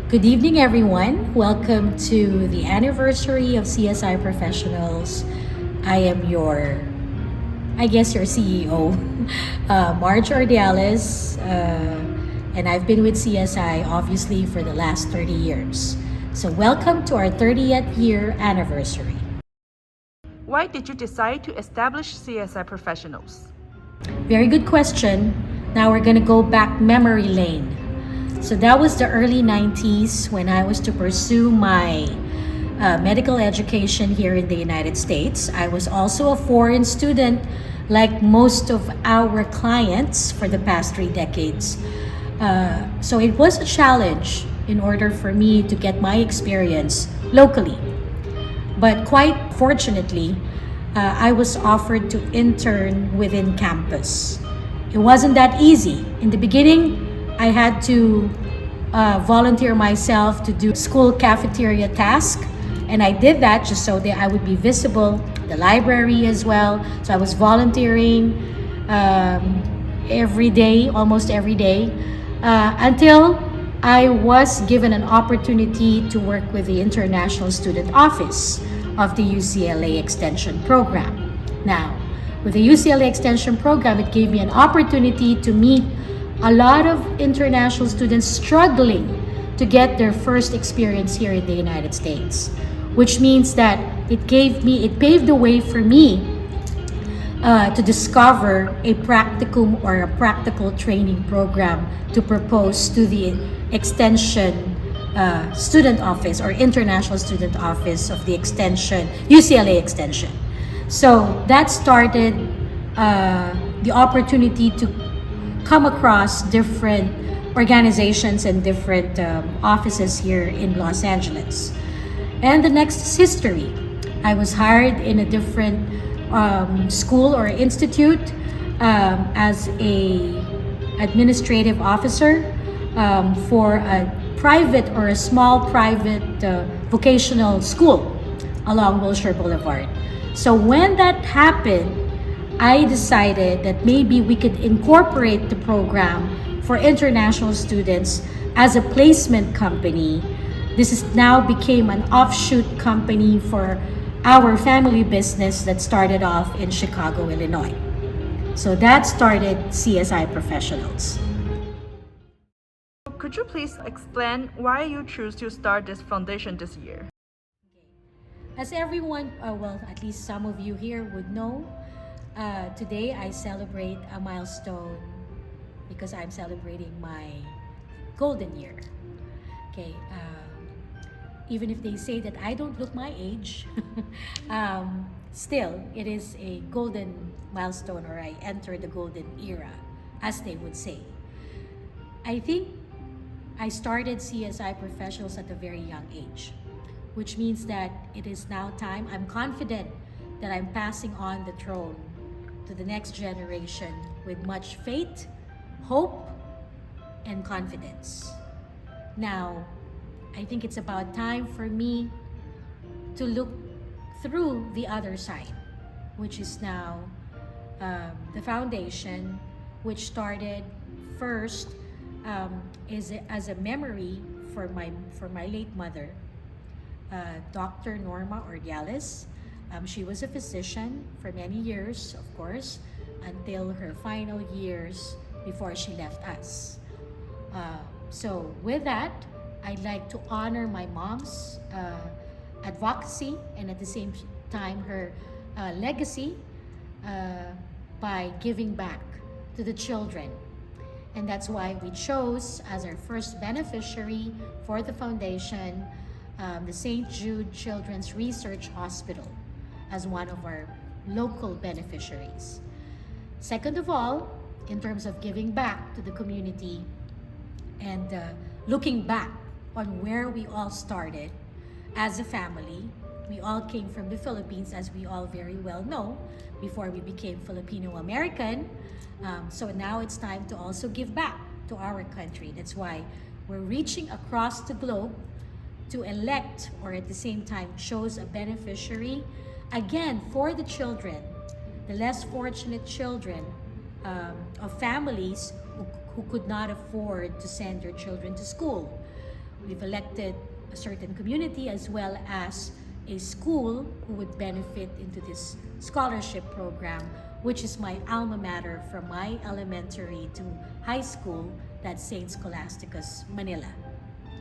Good evening, everyone. Welcome to the anniversary of CSI Professionals. I am your CEO, Marge Ordiales, and I've been with CSI obviously for the last 30 years. So, welcome to our 30th year anniversary. Why did you decide to establish CSI Professionals? Very good question. Now we're going to go back memory lane. So that was the early 90s when I was to pursue my medical education here in the United States. I was also a foreign student, like most of our clients for the past 3 decades. So it was a challenge in order for me to get my experience locally. But quite fortunately, I was offered to intern within campus. It wasn't that easy. In the beginning, I had to volunteer myself to do school cafeteria task, and I did that just so that I would be visible, the library as well. So I was volunteering every day, almost every day, until I was given an opportunity to work with the International Student Office of the UCLA Extension Program. Now, with the UCLA Extension Program, it gave me an opportunity to meet a lot of international students struggling to get their first experience here in the United States, which means that it paved the way for me to discover a practicum or a practical training program to propose to the Extension Student Office or International Student Office of the Extension, UCLA Extension. So that started the opportunity to come across different organizations and different offices here in Los Angeles. And the next is history. I was hired in a different school or institute as a administrative officer for a private or a small private vocational school along Wilshire Boulevard. So when that happened, I decided that maybe we could incorporate the program for international students as a placement company. This is now became an offshoot company for our family business that started off in Chicago, Illinois. So that started CSI Professionals. Could you please explain why you choose to start this foundation this year? As everyone, well, at least some of you here would know, today I celebrate a milestone because I'm celebrating my golden year. Okay, even if they say that I don't look my age, still it is a golden milestone, or I enter the golden era, as they would say. I think I started CSI Professionals at a very young age, which means that it is now time. I'm confident that I'm passing on the throne to the next generation with much faith, hope, and confidence. Now, I think it's about time for me to look through the other side, which is now the foundation, which started first as a memory for my late mother, Dr. Marge Ordiales. She was a physician for many years, of course, until her final years before she left us. So with that, I'd like to honor my mom's advocacy and at the same time her legacy by giving back to the children. And that's why we chose as our first beneficiary for the foundation the St. Jude Children's Research Hospital as one of our local beneficiaries. Second of all, in terms of giving back to the community and looking back on where we all started as a family. We all came from the Philippines, as we all very well know, before we became Filipino American. So now it's time to also give back to our country. That's why we're reaching across the globe to elect, or at the same time chose, a beneficiary again for the children, the less fortunate children of families who could not afford to send their children to school. We've elected a certain community as well as a school who would benefit into this scholarship program, which is my alma mater from my elementary to high school, that's St. Scholastica's Manila.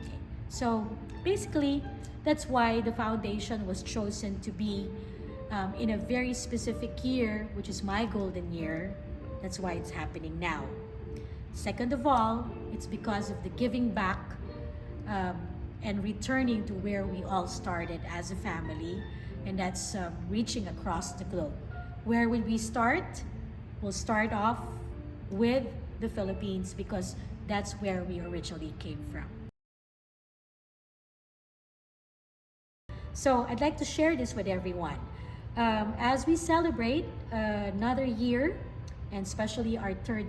Okay. So basically, that's why the foundation was chosen to be in a very specific year, which is my golden year. That's why it's happening now. Second of all, it's because of the giving back and returning to where we all started as a family, and that's reaching across the globe. Where will we start? We'll start off with the Philippines because that's where we originally came from. So I'd like to share this with everyone. As we celebrate another year, and especially our third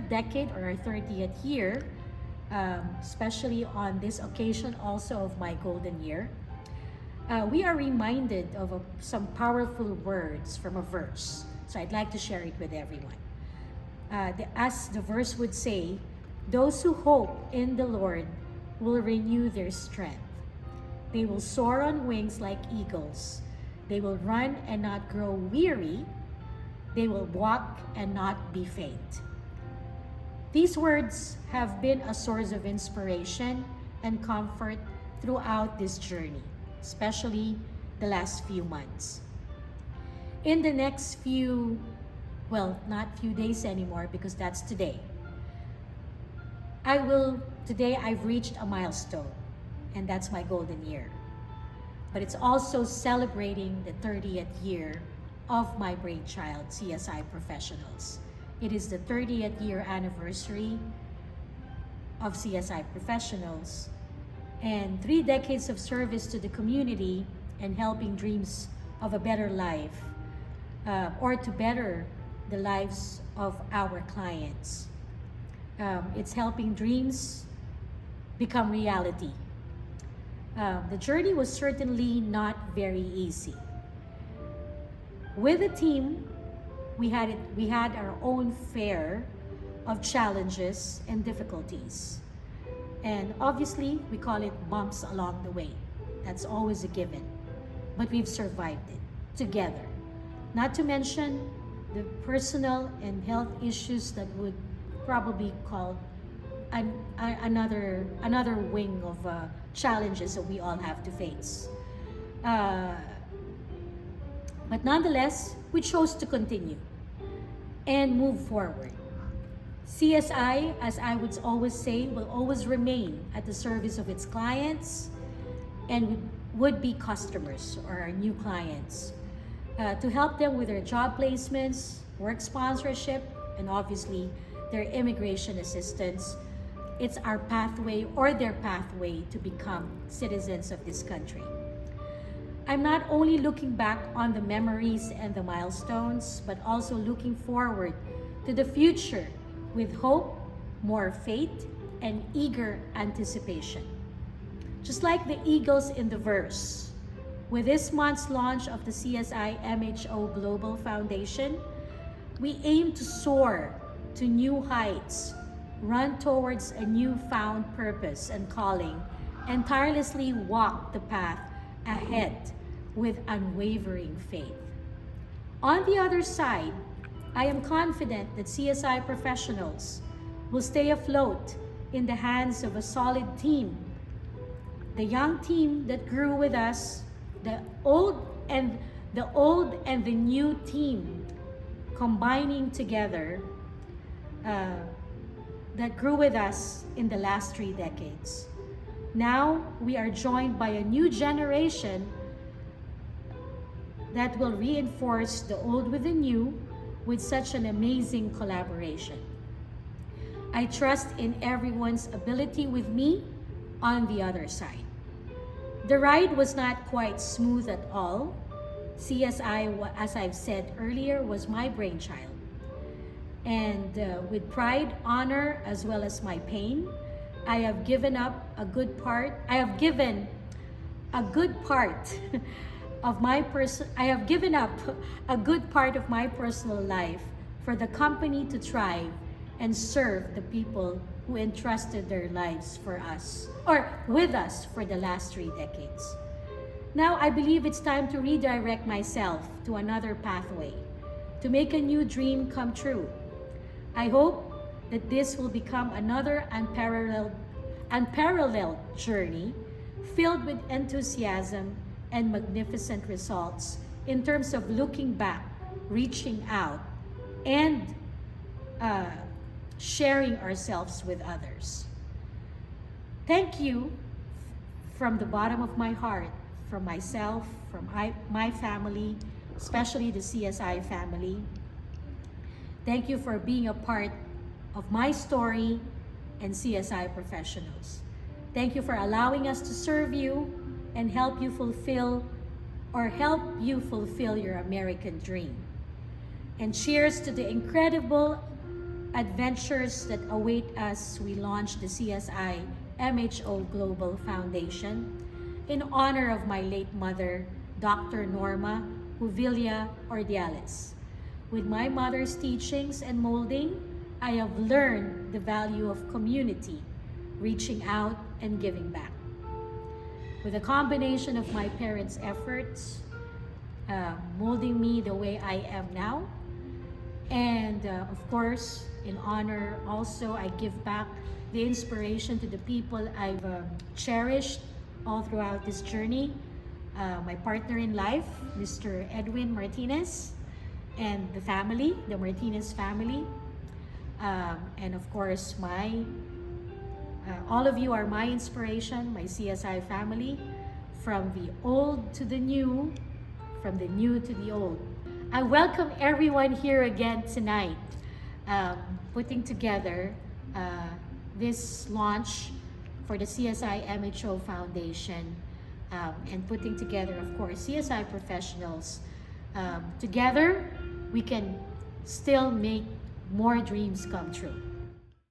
decade or our 30th year, especially on this occasion also of my golden year, we are reminded of some powerful words from a verse. So I'd like to share it with everyone. As the verse would say, those who hope in the Lord will renew their strength. They will soar on wings like eagles. They will run and not grow weary. They will walk and not be faint. These words have been a source of inspiration and comfort throughout this journey, especially the last few months. In the next few, well, not few days anymore because that's today. Today I've reached a milestone, and that's my golden year. But it's also celebrating the 30th year of my brainchild, CSI Professionals. It is the 30th year anniversary of CSI Professionals, and 3 decades of service to the community and helping dreams of a better life, or to better the lives of our clients. It's helping dreams become reality. The journey was certainly not very easy. With the team, we had our own fare of challenges and difficulties. And obviously, we call it bumps along the way. That's always a given. But we've survived it together. Not to mention the personal and health issues that would probably call another wing of challenges that we all have to face. But nonetheless, we chose to continue and move forward. CSI, as I would always say, will always remain at the service of its clients and would-be customers or our new clients to help them with their job placements, work sponsorship, and obviously their immigration assistance. It's our pathway or their pathway to become citizens of this country. I'm not only looking back on the memories and the milestones, but also looking forward to the future with hope, more faith, and eager anticipation. Just like the eagles in the verse, with this month's launch of the CSI-MHO Global Foundation, we aim to soar to new heights, run towards a newfound purpose and calling, and tirelessly walk the path ahead with unwavering faith. On the other side, I am confident that CSI Professionals will stay afloat in the hands of a solid team. The young team that grew with us, the old and the new team combining together that grew with us in the last 3 decades. Now we are joined by a new generation that will reinforce the old with the new with such an amazing collaboration. I trust in everyone's ability with me on the other side. The ride was not quite smooth at all. CSI, as I've said earlier, was my brainchild. And with pride, honor, as well as my pain, I have given up a good part. I have given a good part of my personal life for the company to thrive and serve the people who entrusted their lives for us, or with us, for the last 3 decades. Now I believe it's time to redirect myself to another pathway, to make a new dream come true. I hope that this will become another unparalleled journey filled with enthusiasm and magnificent results in terms of looking back, reaching out, and sharing ourselves with others. Thank you from the bottom of my heart, from myself, from my family, especially the CSI family. Thank you for being a part of my story and CSI Professionals. Thank you for allowing us to serve you and help you fulfill your American dream. And cheers to the incredible adventures that await us. We launched the CSI-MHO Global Foundation in honor of my late mother, Dr. Norma Marge Ordiales. With my mother's teachings and molding, I have learned the value of community, reaching out and giving back. With a combination of my parents' efforts, molding me the way I am now, and of course, in honor also, I give back the inspiration to the people I've cherished all throughout this journey. My partner in life, Mr. Edwin Martinez, and the family, the Martinez family. And of course, all of you are my inspiration, my CSI family, from the old to the new, from the new to the old. I welcome everyone here again tonight, putting together this launch for the CSI-MHO Foundation, and putting together, of course, CSI Professionals. Together, we can still make more dreams come true.